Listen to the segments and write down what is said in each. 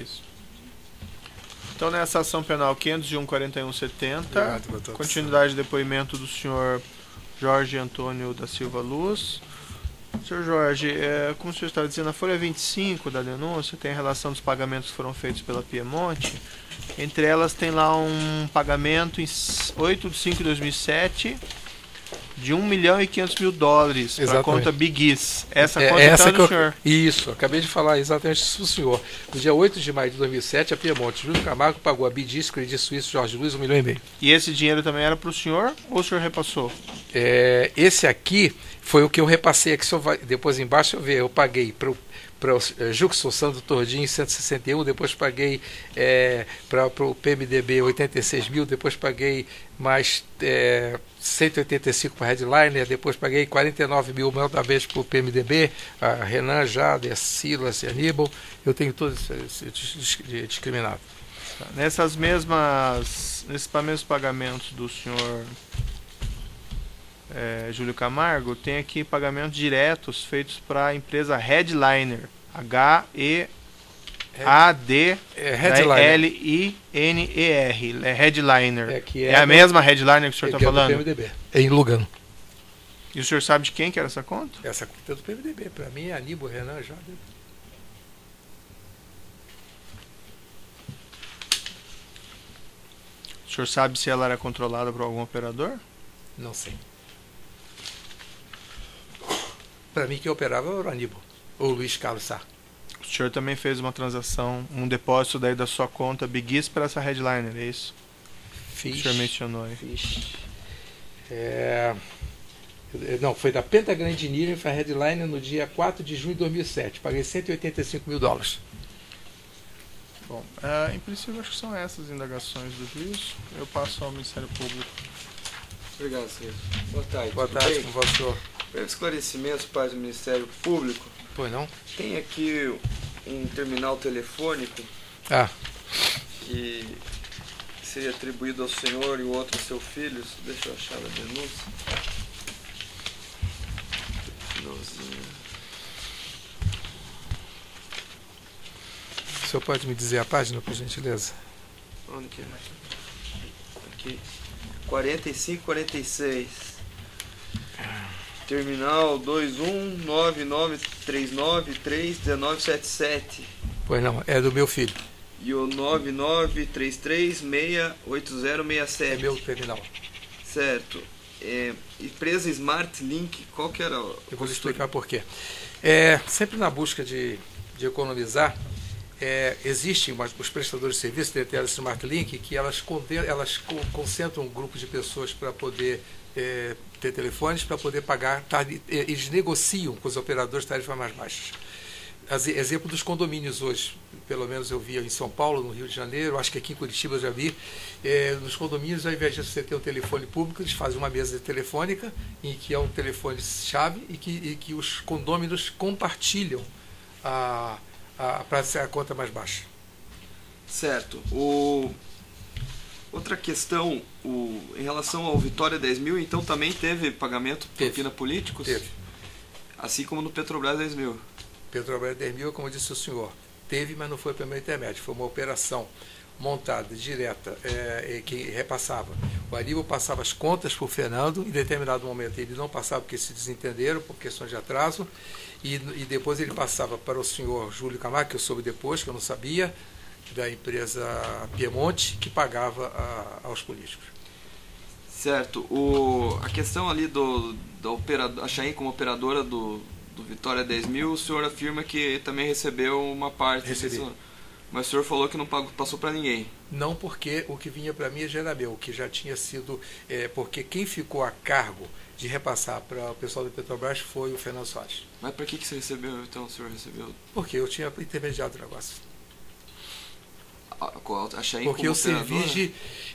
Isso. Então, nessa ação penal 501-4170, continuidade de depoimento do senhor Jorge Antônio da Silva Luz. Senhor Jorge, como o senhor estava dizendo, na folha 25 da denúncia tem a relação dos pagamentos que foram feitos pela Piemonte. Entre elas tem lá um pagamento em 8 de 5 de 2007 de $1.500.000 para a conta Bigis. Essa conta está do senhor. Isso, acabei de falar exatamente isso para o senhor. No dia 8 de maio de 2007, a Piemonte Júlio Camargo pagou a Bigis, Credit Suisse, Jorge Luiz, $1,5 milhão. E esse dinheiro também era para o senhor ou o senhor repassou? Esse aqui foi o que eu repassei aqui. Depois embaixo eu paguei para o Juxon Sandro Tordim 161, depois paguei para o PMDB 86 mil, depois paguei mais 185 para a Headliner, depois paguei 49 mil uma vez para o PMDB, a Renan, Jade, a Silas e a Aníbal. Eu tenho todos discriminados. Nesses mesmos pagamentos do senhor Júlio Camargo, tem aqui pagamentos diretos feitos para a empresa Headliner, H-E-A-D-L-I-N-E-R, Headliner. É a mesma Headliner que o senhor está falando? É do PMDB, é em Lugano. E o senhor sabe de quem que era essa conta? Essa conta é do PMDB, para mim é Aníbal, Renan, Jade. O senhor sabe se ela era controlada por algum operador? Não sei. Para mim, quem operava era o Aníbal, ou o Luiz Carlos Sá. O senhor também fez uma transação, um depósito daí da sua conta Bigis para essa Headliner, é isso? Fiz. O senhor mencionou aí. Fiz. Não, foi da Pentagram Engineering para a Headliner no dia 4 de junho de 2007. Paguei $185 mil. Bom, em princípio, acho que são essas indagações do juiz. Eu passo ao Ministério Público. Obrigado, senhor. Boa tarde. Boa tarde, com você, senhor. Breve esclarecimento para o Ministério Público. Pois não? Tem aqui um terminal telefônico que seria atribuído ao senhor e o outro ao seu filho. Deixa eu achar a denúncia. O senhor pode me dizer a página, por gentileza? Onde que é? Aqui. 4546. Terminal 21993931977. Pois não, é do meu filho. E o 9933-68067. É meu terminal. Certo. Empresa Smart Link, qual que era? Eu vou lhe explicar por quê. Sempre na busca de economizar, existem os prestadores de serviço da Smart Link que elas concentram um grupo de pessoas para poder ter telefones, para poder pagar. Eles negociam com os operadores tarifas mais baixas. Exemplo dos condomínios hoje, pelo menos eu vi em São Paulo, no Rio de Janeiro, acho que aqui em Curitiba eu já vi, nos condomínios, ao invés de você ter um telefone público, eles fazem uma mesa telefônica, em que é um telefone-chave e que os condôminos compartilham para ser a conta mais baixa. Certo. Outra questão, em relação ao Vitória 10.000, então também teve pagamento propina políticos? Teve. Assim como no Petrobras 10.000? Petrobras 10.000, como disse o senhor, teve, mas não foi pelo meu intermédio. Foi uma operação montada, direta, que repassava. O Aníbal passava as contas para o Fernando, em determinado momento ele não passava porque se desentenderam, por questões de atraso, e depois ele passava para o senhor Júlio Camargo, que eu soube depois, que eu não sabia, da empresa Piemonte, que pagava aos políticos. Certo. A questão ali a Chain como operadora do Vitória 10.000, o senhor afirma que também recebeu uma parte. Recebi. Mas o senhor falou que não passou para ninguém. Não, porque o que vinha para mim já era meu, que já tinha sido... porque quem ficou a cargo de repassar para o pessoal do Petrobras foi o Fernando Soares. Mas para que você recebeu, então, o senhor recebeu? Porque eu tinha intermediado o negócio. A Chain porque como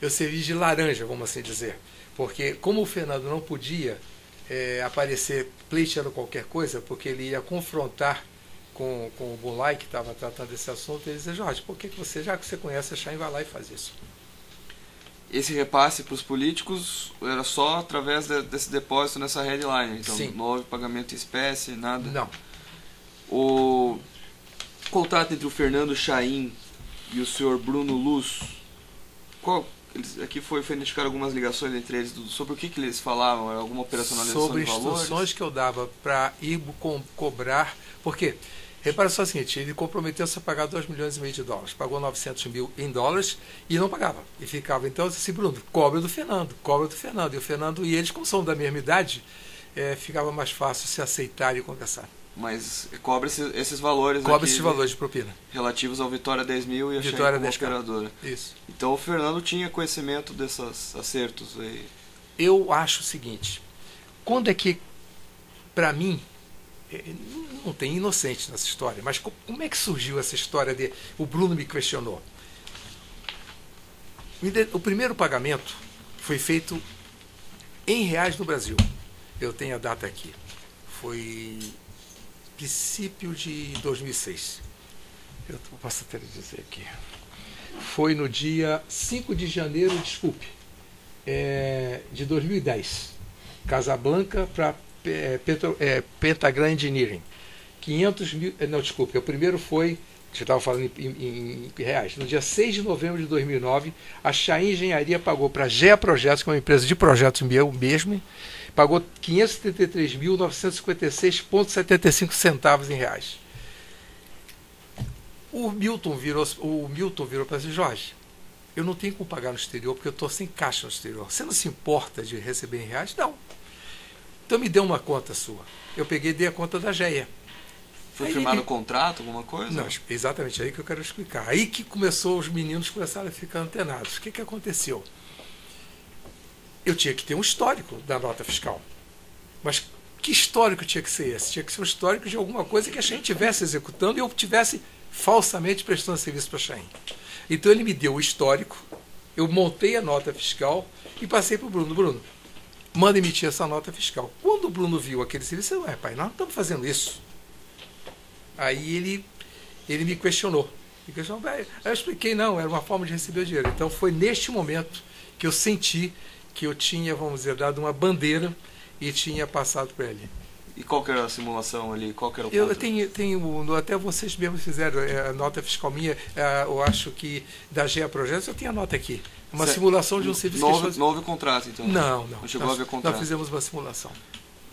eu servi de laranja, vamos assim dizer. Porque como o Fernando não podia aparecer pleiteando qualquer coisa, porque ele ia confrontar com o Bulay, que estava tratando desse assunto, ele dizia: Jorge, por que você, já que você conhece a Chain, vai lá e faz isso? Esse repasse para os políticos era só através desse depósito nessa Headliner? Então, sim. Não houve pagamento em espécie, nada? Não. O contrato entre o Fernando Chain e o senhor Bruno Luz, aqui foi identificar algumas ligações entre eles, sobre o que eles falavam, alguma operacionalização sobre de valores? instruções que eu dava para ir cobrar, porque, repara só o seguinte, ele comprometeu-se a pagar 2,5 milhões de dólares, pagou 900 mil em dólares e não pagava, e ficava, então eu disse assim, Bruno, cobra do Fernando, e o Fernando e eles, como são da mesma idade, ficava mais fácil se aceitar e conversar. Mas cobre esses valores cobre esses valores de propina. Relativos ao Vitória 10.000 e a Vitória Chain como operadora. Isso. Então o Fernando tinha conhecimento desses acertos aí. Eu acho o seguinte, quando é que, para mim, não tem inocente nessa história, mas como é que surgiu essa história de... O Bruno me questionou. O primeiro pagamento foi feito em reais no Brasil. Eu tenho a data aqui. Foi princípio de 2006. Eu posso até dizer aqui. Foi no dia 5 de janeiro, de 2010. Casablanca para Pentagram Engineering. 500 mil... Não, desculpe. O primeiro foi... Você estava falando em reais. No dia 6 de novembro de 2009, a Chain Engenharia pagou para a GEA Projetos, que é uma empresa de projetos meu mesmo, pagou 573.956,75 centavos em reais. O Milton virou para assim, Jorge, eu não tenho como pagar no exterior, porque eu estou sem caixa no exterior. Você não se importa de receber em reais? Não. Então me dê uma conta sua. Eu peguei e dei a conta da GEA. Foi firmado um contrato, alguma coisa? Não, exatamente, aí que eu quero explicar. Aí que os meninos começaram a ficar antenados. O que aconteceu? Eu tinha que ter um histórico da nota fiscal. Mas que histórico tinha que ser esse? Tinha que ser um histórico de alguma coisa que a Chain estivesse executando e eu tivesse falsamente prestando serviço para a Chain. Então ele me deu o histórico, eu montei a nota fiscal e passei para o Bruno. Bruno, manda emitir essa nota fiscal. Quando o Bruno viu aquele serviço, ele disse, pai, nós não estamos fazendo isso. Aí ele me questionou. Aí eu expliquei, não, era uma forma de receber o dinheiro. Então foi neste momento que eu senti que eu tinha, vamos dizer, dado uma bandeira e tinha passado para ele. E qual que era a simulação ali? Qual que era o eu tenho, até vocês mesmos fizeram a nota fiscal minha, eu acho que da GEA Projetos, eu tenho a nota aqui. Uma simulação de um serviço não houve contrato, então? Não. Não chegou a haver contrato? Nós fizemos uma simulação.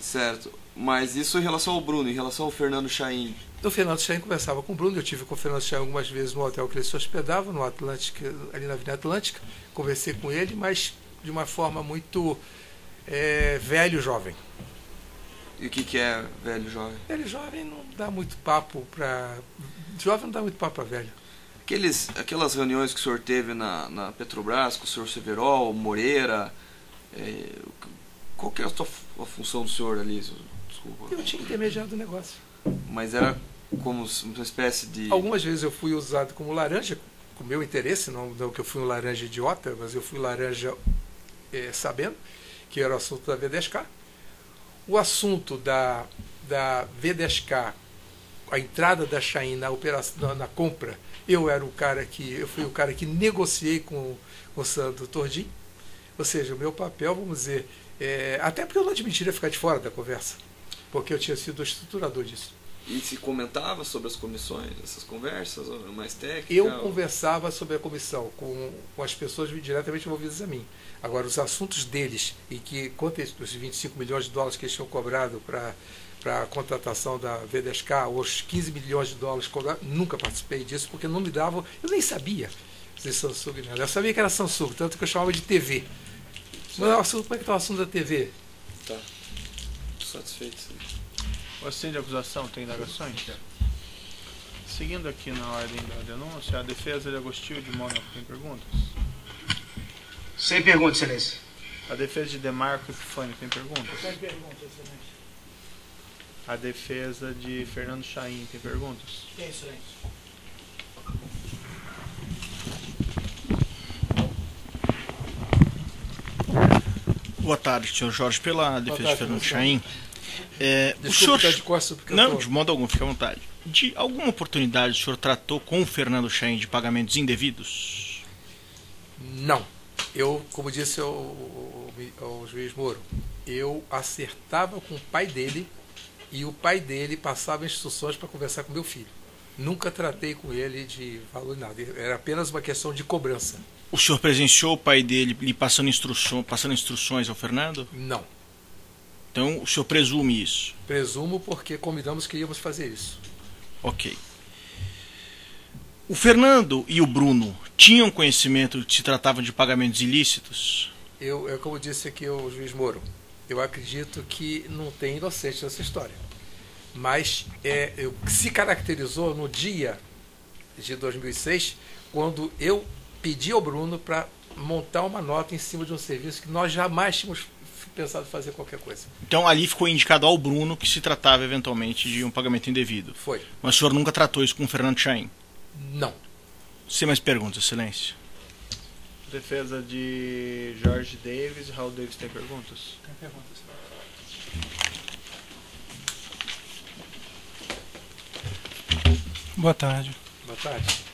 Certo. Mas isso em relação ao Bruno, em relação ao Fernando Chain? O Fernando Chain conversava com o Bruno, eu tive com o Fernando Chain algumas vezes no hotel que ele se hospedava, no Atlântica, ali na Avenida Atlântica, conversei com ele, mas de uma forma muito velho jovem. E o que é velho jovem? Velho jovem não dá muito papo para... Jovem não dá muito papo para velho. Aquelas reuniões que o senhor teve na Petrobras, com o senhor Severol, Moreira, qual que é a função do senhor ali? Desculpa. Eu tinha intermediado o negócio. Mas era como uma espécie de... Algumas vezes eu fui usado como laranja, com meu interesse, não que eu fui um laranja idiota, mas eu fui laranja sabendo que era o assunto da V10K. O assunto da V10K, a entrada da Chain na operação, na compra, eu fui o cara que negociei com o Sandro Tordim. Ou seja, o meu papel, vamos dizer, até porque eu não admitiria ficar de fora da conversa, porque eu tinha sido o estruturador disso. E se comentava sobre as comissões, essas conversas mais técnicas? Eu conversava sobre a comissão com as pessoas diretamente envolvidas a mim. Agora, os assuntos deles, e que quanto os 25 milhões de dólares que eles tinham cobrado para a contratação da V10K, ou os 15 milhões de dólares cobrados, nunca participei disso, porque não me davam, eu nem sabia se Samsung não era. Eu sabia que era Samsung, tanto que eu chamava de TV. Mas como é que está o assunto da TV? Tá. Satisfeito, sim. O assento de acusação tem indagações? Seguindo aqui na ordem da denúncia, a defesa de Agostinho de Mônaco tem perguntas? Sem perguntas, excelência. A defesa de Demarco Epifânio tem perguntas? Sem perguntas, excelência. A defesa de Fernando Chain tem perguntas? Tem, excelência. Boa tarde, senhor Jorge. Pela defesa de Fernando Chain, Desculpa, o senhor... tá de costas, porque Não, de modo algum, fique à vontade. De alguma oportunidade o senhor tratou com o Fernando Chain de pagamentos indevidos? Não. Eu, como disse ao juiz Moro, eu acertava com o pai dele e o pai dele passava instruções para conversar com meu filho. Nunca tratei com ele de valor nada. Era apenas uma questão de cobrança. O senhor presenciou o pai dele lhe passando instruções ao Fernando? Não. Então o senhor presume isso? Presumo porque combinamos que íamos fazer isso. Ok. O Fernando e o Bruno tinham conhecimento de que se tratavam de pagamentos ilícitos? É como disse aqui o juiz Moro, eu acredito que não tem inocente nessa história. Mas se caracterizou no dia de 2006, quando eu pedi ao Bruno para montar uma nota em cima de um serviço que nós jamais tínhamos pensado fazer qualquer coisa. Então ali ficou indicado ao Bruno que se tratava eventualmente de um pagamento indevido? Foi. Mas o senhor nunca tratou isso com o Fernando Chaim? Não. Sem mais perguntas, excelência. Defesa de Jorge Davis. Raul Davis tem perguntas? Tem perguntas. Boa tarde. Boa tarde.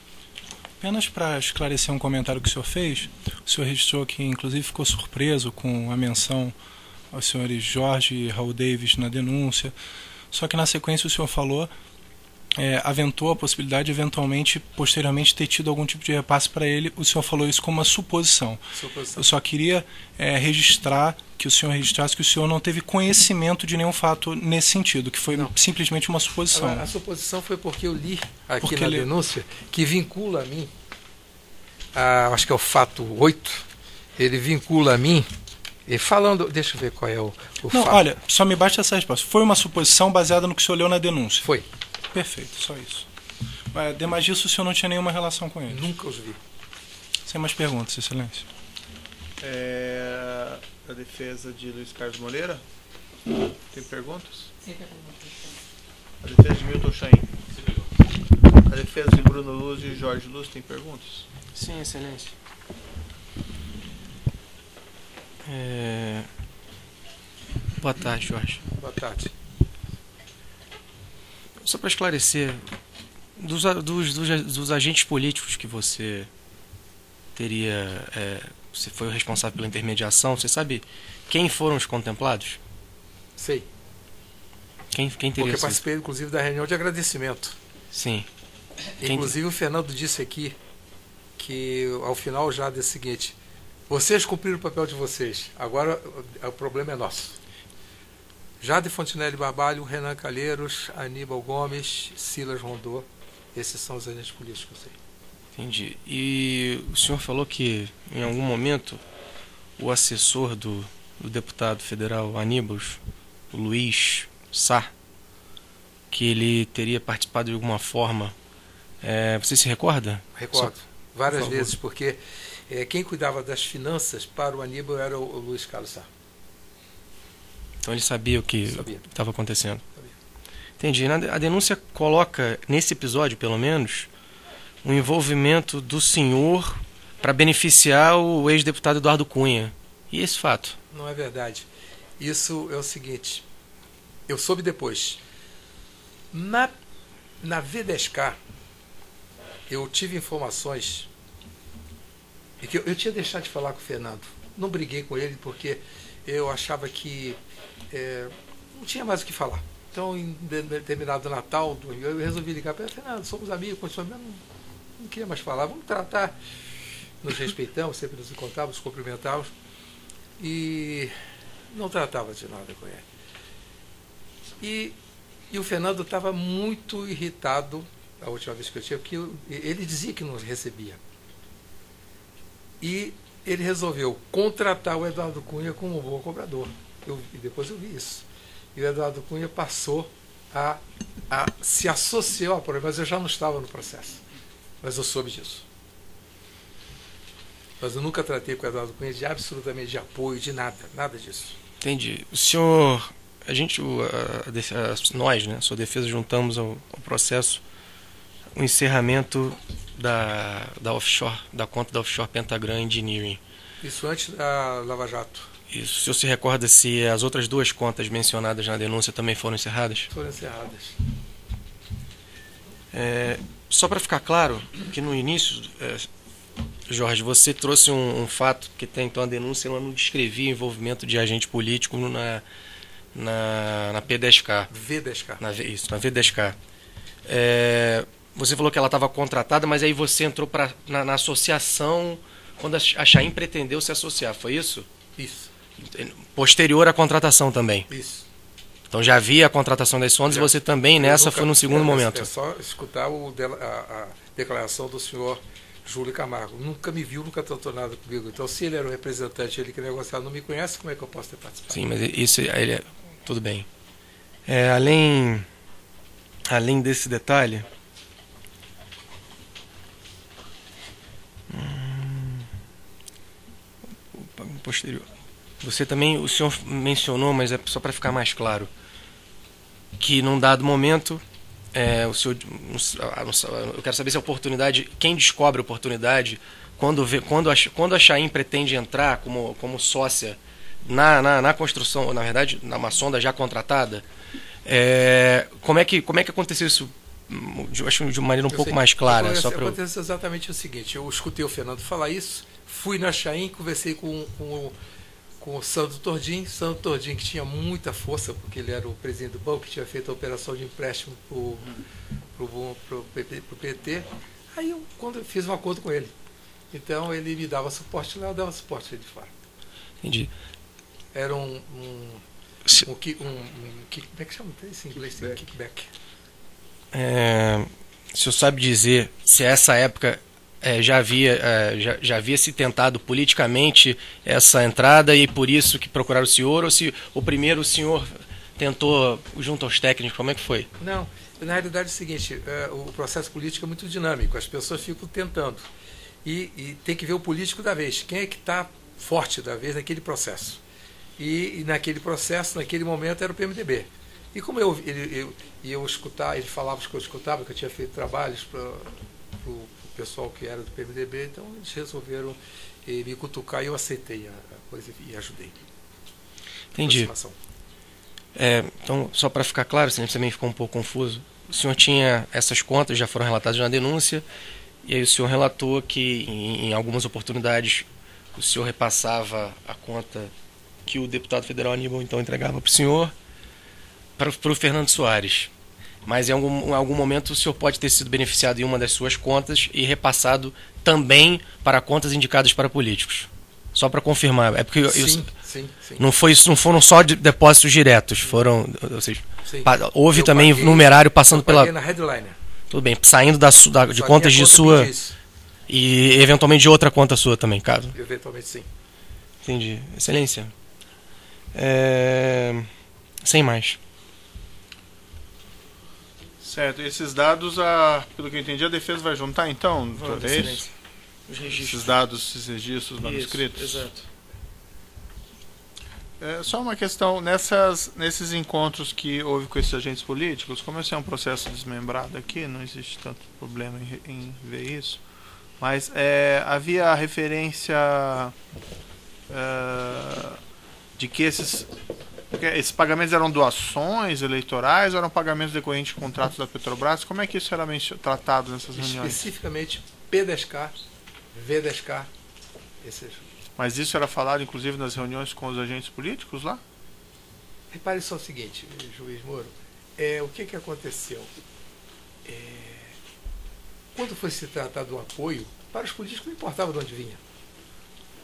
Apenas para esclarecer um comentário que o senhor fez, o senhor registrou que inclusive ficou surpreso com a menção aos senhores Jorge e Raul Davis na denúncia, só que na sequência o senhor falou, aventou a possibilidade de eventualmente, posteriormente, ter tido algum tipo de repasse para ele. O senhor falou isso como uma suposição. Eu só queria registrar, que o senhor registrasse que o senhor não teve conhecimento de nenhum fato nesse sentido, que foi simplesmente uma suposição. A suposição foi porque eu li aqui na denúncia que vincula a mim, acho que é o fato 8, ele vincula a mim, e falando, deixa eu ver qual é o fato. Olha, só me basta essa resposta. Foi uma suposição baseada no que o senhor leu na denúncia? Foi. Perfeito, só isso. Demais disso, o senhor não tinha nenhuma relação com ele? Nunca os vi. Sem mais perguntas, excelência. A defesa de Luiz Carlos Moreira? Tem perguntas? Sim, tem perguntas. A defesa de Milton Chaim? A defesa de Bruno Luz e Jorge Luz tem perguntas? Sim, excelência. Boa tarde, Jorge. Boa tarde. Só para esclarecer, dos agentes políticos que você teria, você foi o responsável pela intermediação, você sabe quem foram os contemplados? Sei. Quem teria Porque eu sido? participei, inclusive, da reunião de agradecimento. Sim. Inclusive, o Fernando disse aqui que, ao final, já disse o seguinte: vocês cumpriram o papel de vocês, agora o problema é nosso. Jade Fontinelli Barbalho, Renan Calheiros, Aníbal Gomes, Silas Rondô, esses são os agentes políticos aí. Entendi. E o senhor falou que, em algum momento, o assessor do deputado federal Aníbal, o Luiz Sá, que ele teria participado de alguma forma. Você se recorda? Recordo. Várias vezes, porque quem cuidava das finanças para o Aníbal era o Luiz Carlos Sá. Então ele sabia o que estava acontecendo. Sabia. Entendi. A denúncia coloca, nesse episódio pelo menos, um envolvimento do senhor para beneficiar o ex-deputado Eduardo Cunha. E esse fato? Não é verdade. Isso é o seguinte, eu soube depois. Na V10K, eu tive informações, e que eu tinha deixado de falar com o Fernando. Não briguei com ele porque eu achava que não tinha mais o que falar. Então, em determinado Natal, eu resolvi ligar para ele: Fernando, somos amigos, continuamos, não queria mais falar, vamos tratar, nos respeitamos, sempre nos encontrávamos, nos cumprimentávamos, e não tratava de nada com ele. E o Fernando estava muito irritado a última vez que eu tive, porque ele dizia que não recebia. E ele resolveu contratar o Eduardo Cunha como um bom cobrador. E depois eu vi isso. E o Eduardo Cunha passou a se associar ao problema, mas eu já não estava no processo. Mas eu soube disso. Mas eu nunca tratei com o Eduardo Cunha absolutamente de apoio, de nada, nada disso. Entendi. O senhor, nós, né, sua defesa, juntamos ao processo o encerramento da offshore, da conta da offshore Pentagram Engineering. Isso antes da Lava Jato. Isso. O senhor se recorda se as outras duas contas mencionadas na denúncia também foram encerradas? Foram encerradas. Só para ficar claro, que no início, Jorge, você trouxe um fato, que até então a denúncia ela não descrevia envolvimento de agente político na P10K. V10K. Na V10K. você falou que ela estava contratada, mas aí você entrou na associação quando a Chain pretendeu se associar, foi isso? Isso. Posterior à contratação também? Isso. Então já havia a contratação das sondas e você também nessa foi no segundo momento? É só escutar a declaração do senhor Júlio Camargo. Nunca me viu, nunca tratou nada comigo. Então, se ele era o representante, ele que negociava, não me conhece, como é que eu posso ter participado? Sim, mas isso ele tudo bem. Além desse detalhe, posterior. Você também, o senhor mencionou, mas é só para ficar mais claro, que num dado momento, o senhor, eu quero saber se a oportunidade, quem descobre a oportunidade, quando a Chain pretende entrar como sócia na construção, na verdade, numa sonda já contratada, como é que aconteceu isso? Eu acho de uma maneira um pouco mais clara. Aconteceu exatamente o seguinte: eu escutei o Fernando falar isso, fui na Chain, conversei com o Sandro Tordim, que tinha muita força, porque ele era o presidente do banco, que tinha feito a operação de empréstimo para o PT. Aí quando eu fiz um acordo com ele, então ele me dava suporte lá, eu dava suporte ali de fora. Entendi. Era como é que chama isso em inglês? Kickback. O senhor sabe dizer se essa época já havia se tentado politicamente essa entrada e por isso que procuraram o senhor, ou se o senhor tentou junto aos técnicos, como é que foi? Não, na realidade é o seguinte, o processo político é muito dinâmico, as pessoas ficam tentando e tem que ver o político da vez, quem é que está forte da vez naquele processo. E naquele processo, naquele momento, era o PMDB. E como eu escutava, ele falava que eu escutava, que eu tinha feito trabalhos para o pessoal que era do PMDB, então eles resolveram me cutucar e eu aceitei a coisa e ajudei. Entendi. Então, só para ficar claro, senão também ficou um pouco confuso, o senhor tinha essas contas, já foram relatadas na denúncia, e aí o senhor relatou que em algumas oportunidades o senhor repassava a conta que o deputado federal Aníbal então entregava para o senhor, para o Fernando Soares. Mas em algum momento o senhor pode ter sido beneficiado em uma das suas contas e repassado também para contas indicadas para políticos. Só para confirmar. É porque sim. Não foram só depósitos diretos, foram, ou seja, houve eu também paguei, numerário passando pela na Headliner. Tudo bem, saindo de contas de sua e eventualmente de outra conta sua também, caso. Eventualmente sim. Entendi. Excelência. Sem mais. Certo, esses dados, pelo que eu entendi, a defesa vai juntar então? Os registros. Esses dados, esses registros manuscritos? Isso, exato. Só uma questão, nesses encontros que houve com esses agentes políticos, como esse é um processo desmembrado aqui, não existe tanto problema em ver isso, mas havia a referência de que esses pagamentos eram doações eleitorais ou eram pagamentos decorrentes de contratos da Petrobras? Como é que isso era tratado nessas reuniões? Especificamente P10K, V10K, esses. Mas isso era falado inclusive nas reuniões com os agentes políticos lá? Repare só o seguinte, juiz Moro, o que aconteceu? Quando foi se tratar do apoio, para os políticos não importava de onde vinha.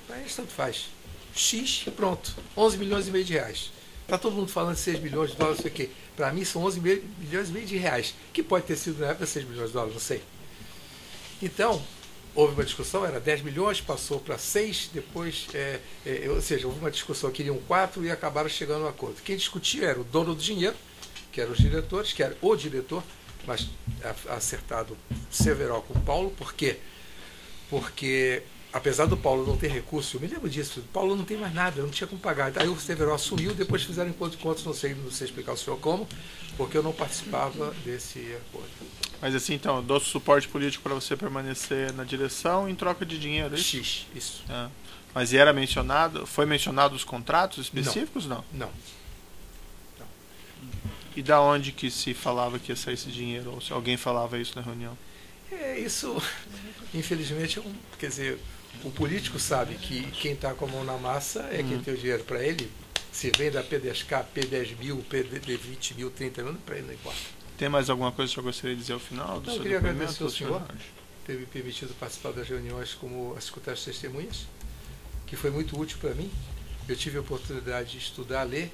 Para eles tanto faz. X e pronto, 11 milhões e meio de reais. Está todo mundo falando de 6 milhões de dólares, não sei o quê. Para mim são 11 milhões e meio de reais, que pode ter sido na época 6 milhões de dólares, não sei. Então, houve uma discussão, era 10 milhões, passou para 6, depois, ou seja, houve uma discussão, queriam 4 e acabaram chegando a um acordo. Quem discutia era o dono do dinheiro, que eram os diretores, que era o diretor, mas acertado Severo com o Paulo. Por quê? Porque apesar do Paulo não ter recurso, eu me lembro disso, o Paulo não tem mais nada, não tinha como pagar. Aí o Severo assumiu, depois fizeram encontro de contas, não sei explicar ao senhor como, porque eu não participava desse acordo. Mas assim, então, eu dou suporte político para você permanecer na direção em troca de dinheiro, é isso? X, isso. Mas foi mencionado os contratos específicos? Não. E da onde que se falava que ia sair esse dinheiro? Ou se alguém falava isso na reunião? Isso, infelizmente, quer dizer, o político sabe que quem está com a mão na massa é quem tem o dinheiro para ele. Se vem da P10K, P10 mil, P20 mil, 30 mil, para ele não importa. Tem mais alguma coisa que eu gostaria de dizer ao final do Não, seu eu queria depoimento, agradecer ao senhor Jorge? ter me permitido participar das reuniões como escutar as testemunhas, que foi muito útil para mim. Eu tive a oportunidade de estudar, ler,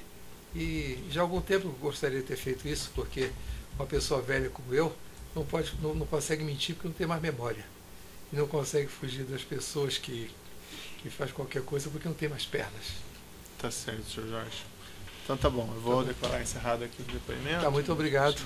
e já há algum tempo eu gostaria de ter feito isso, porque uma pessoa velha como eu não consegue mentir porque não tem mais memória. E não consegue fugir das pessoas que faz qualquer coisa porque não tem mais pernas. Tá certo, senhor Jorge. Então tá bom, eu vou declarar encerrado aqui o depoimento. Tá, muito obrigado.